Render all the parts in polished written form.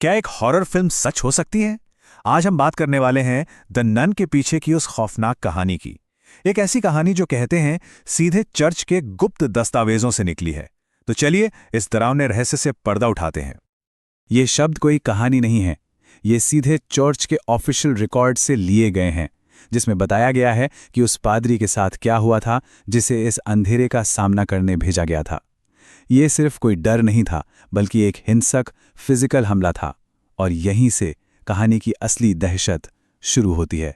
क्या एक horror film सच हो सकती है? आज हम बात करने वाले हैं द नन के पीछे की उस खौफनाक कहानी की। एक ऐसी कहानी जो कहते हैं सीधे चर्च के गुप्त दस्तावेजों से निकली है। तो चलिए इस डरावने रहस्य से पर्दा उठाते हैं। ये शब्द कोई कहानी नहीं है, ये सीधे चर्च के ऑफिशियल रिकॉर्ड से लिए गए हैं, जिसमें बताया गया है कि उस पादरी के साथ क्या हुआ था जिसे इस अंधेरे का सामना करने भेजा गया था। ये सिर्फ कोई डर नहीं था, बल्कि एक हिंसक फिजिकल हमला था, और यहीं से कहानी की असली दहशत शुरू होती है।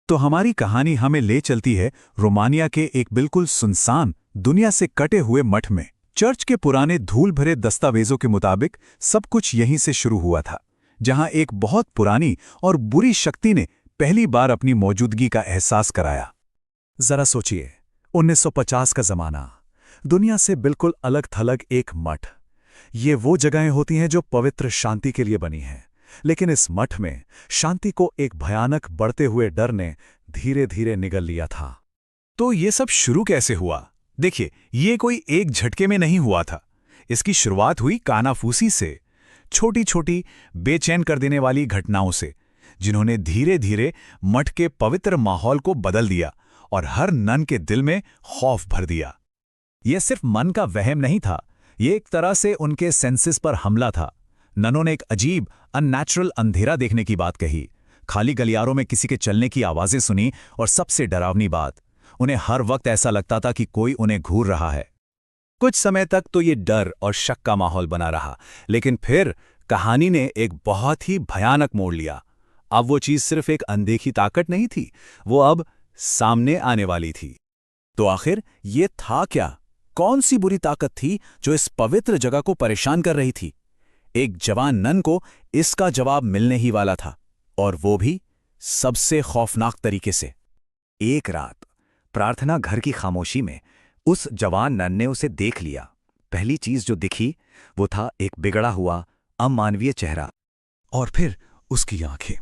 तो हमारी कहानी हमें ले चलती है रोमानिया के एक बिल्कुल सुनसान, दुनिया से कटे हुए मठ में। चर्च के पुराने धूल भरे दस्तावेजों के मुताबिक सब कुछ यहीं से शुरू हुआ था, जहां एक बहुत पुरानी और बुरी शक्ति ने पहली बार अपनी मौजूदगी का एहसास कराया। जरा सोचिए, 1950 का जमाना, दुनिया से बिल्कुल अलग थलग एक मठ। ये वो जगहें होती हैं जो पवित्र शांति के लिए बनी हैं, लेकिन इस मठ में शांति को एक भयानक बढ़ते हुए डर ने धीरे धीरे निगल लिया था। तो ये सब शुरू कैसे हुआ? देखिए, ये कोई एक झटके में नहीं हुआ था। इसकी शुरुआत हुई कानाफूसी से, छोटी छोटी बेचैन कर देने वाली घटनाओं से, जिन्होंने धीरे धीरे मठ के पवित्र माहौल को बदल दिया और हर नन के दिल में खौफ भर दिया। यह सिर्फ मन का वहम नहीं था, ये एक तरह से उनके सेंसेस पर हमला था। ननों ने एक अजीब, अननेचुरल अंधेरा देखने की बात कही, खाली गलियारों में किसी के चलने की आवाजें सुनी, और सबसे डरावनी बात, उन्हें हर वक्त ऐसा लगता था कि कोई उन्हें घूर रहा है। कुछ समय तक तो ये डर और शक का माहौल बना रहा, लेकिन फिर कहानी ने एक बहुत ही भयानक मोड़ लिया। अब वो चीज सिर्फ एक अनदेखी ताकत नहीं थी, वो अब सामने आने वाली थी। तो आखिर ये था क्या? कौन सी बुरी ताकत थी जो इस पवित्र जगह को परेशान कर रही थी? एक जवान नन को इसका जवाब मिलने ही वाला था, और वो भी सबसे खौफनाक तरीके से। एक रात प्रार्थना घर की खामोशी में उस जवान नन ने उसे देख लिया। पहली चीज जो दिखी वो था एक बिगड़ा हुआ, अमानवीय चेहरा, और फिर उसकी आंखें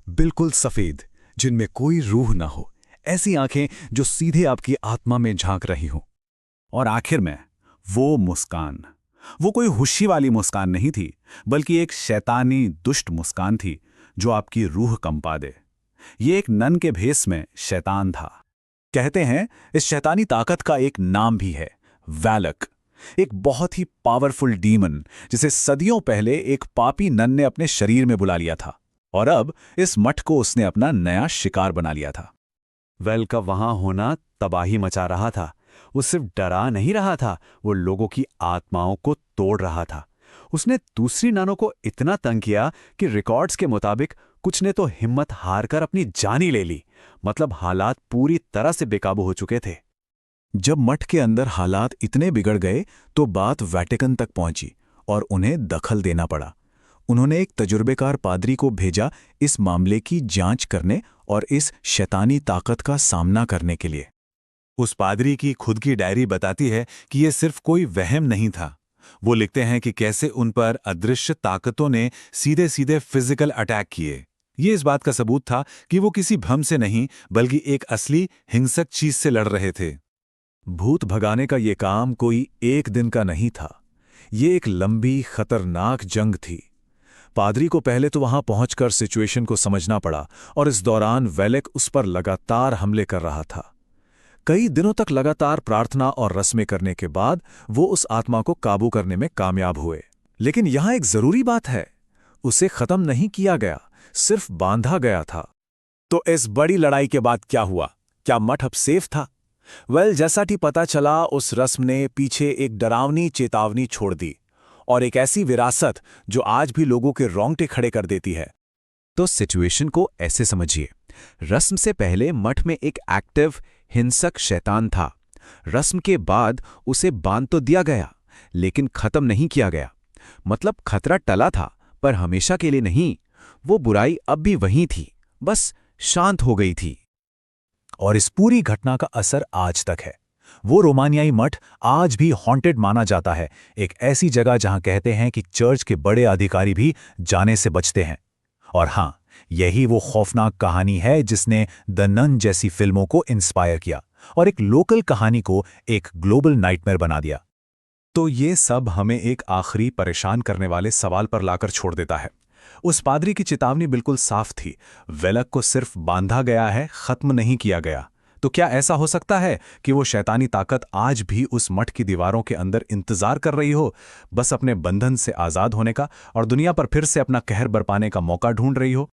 बिल्कुल सफेद, जिनमें कोई रूह ना हो, ऐसी आंखें जो सीधे आपकी आत्मा में झांक रही हों। और आखिर में वो मुस्कान, वो कोई खुशी वाली मुस्कान नहीं थी, बल्कि एक शैतानी दुष्ट मुस्कान थी जो आपकी रूह कंपा दे। ये एक नन के भेस में शैतान था। कहते हैं इस शैतानी ताकत का एक नाम भी है, वैलक, एक बहुत ही पावरफुल डीमन, जिसे सदियों पहले एक पापी नन ने अपने शरीर में बुला लिया था, और अब इस मठ को उसने अपना नया शिकार बना लिया था। वेल का वहां होना तबाही मचा रहा था। वो सिर्फ डरा नहीं रहा था, वो लोगों की आत्माओं को तोड़ रहा था। उसने दूसरी नानों को इतना तंग किया कि रिकॉर्ड्स के मुताबिक कुछ ने तो हिम्मत हारकर अपनी जान ही ले ली। मतलब हालात पूरी तरह से बेकाबू हो चुके थे। जब मठ के अंदर हालात इतने बिगड़ गए तो बात वेटिकन तक पहुंची और उन्हें दखल देना पड़ा। उन्होंने एक तजुर्बेकार पादरी को भेजा इस मामले की जांच करने और इस शैतानी ताकत का सामना करने के लिए। उस पादरी की खुद की डायरी बताती है कि यह सिर्फ कोई वहम नहीं था। वो लिखते हैं कि कैसे उन पर अदृश्य ताकतों ने सीधे सीधे फिजिकल अटैक किए। ये इस बात का सबूत था कि वो किसी भ्रम से नहीं, बल्कि एक असली हिंसक चीज से लड़ रहे थे। भूत भगाने का ये काम कोई एक दिन का नहीं था, ये एक लंबी खतरनाक जंग थी। पादरी को पहले तो वहां पहुंचकर सिचुएशन को समझना पड़ा, और इस दौरान वेलेक उस पर लगातार हमले कर रहा था। कई दिनों तक लगातार प्रार्थना और रस्में करने के बाद वो उस आत्मा को काबू करने में कामयाब हुए। लेकिन यहां एक जरूरी बात है, उसे खत्म नहीं किया गया, सिर्फ बांधा गया था। तो इस बड़ी लड़ाई के बाद क्या हुआ? क्या मठ अब सेफ था? जैसा कि पता चला, उस रस्म ने पीछे एक डरावनी चेतावनी छोड़ दी, और एक ऐसी विरासत जो आज भी लोगों के रोंगटे खड़े कर देती है। तो सिचुएशन को ऐसे समझिए, रस्म से पहले मठ में एक एक्टिव हिंसक शैतान था। रस्म के बाद उसे बांध तो दिया गया, लेकिन खत्म नहीं किया गया। मतलब खतरा टला था, पर हमेशा के लिए नहीं। वो बुराई अब भी वहीं थी, बस शांत हो गई थी। और इस पूरी घटना का असर आज तक है। वो रोमानियाई मठ आज भी हॉन्टेड माना जाता है, एक ऐसी जगह जहां कहते हैं कि चर्च के बड़े अधिकारी भी जाने से बचते हैं। और हां, यही वो खौफनाक कहानी है जिसने द नन जैसी फिल्मों को इंस्पायर किया और एक लोकल कहानी को एक ग्लोबल नाइटमेयर बना दिया। तो ये सब हमें एक आखिरी परेशान करने वाले सवाल पर लाकर छोड़ देता है। उस पादरी की चेतावनी बिल्कुल साफ थी। वेलक को सिर्फ बांधा गया है, खत्म नहीं किया गया। तो क्या ऐसा हो सकता है कि वो शैतानी ताकत आज भी उस मठ की दीवारों के अंदर इंतजार कर रही हो, बस अपने बंधन से आजाद होने का और दुनिया पर फिर से अपना कहर बरपाने का मौका ढूंढ रही हो?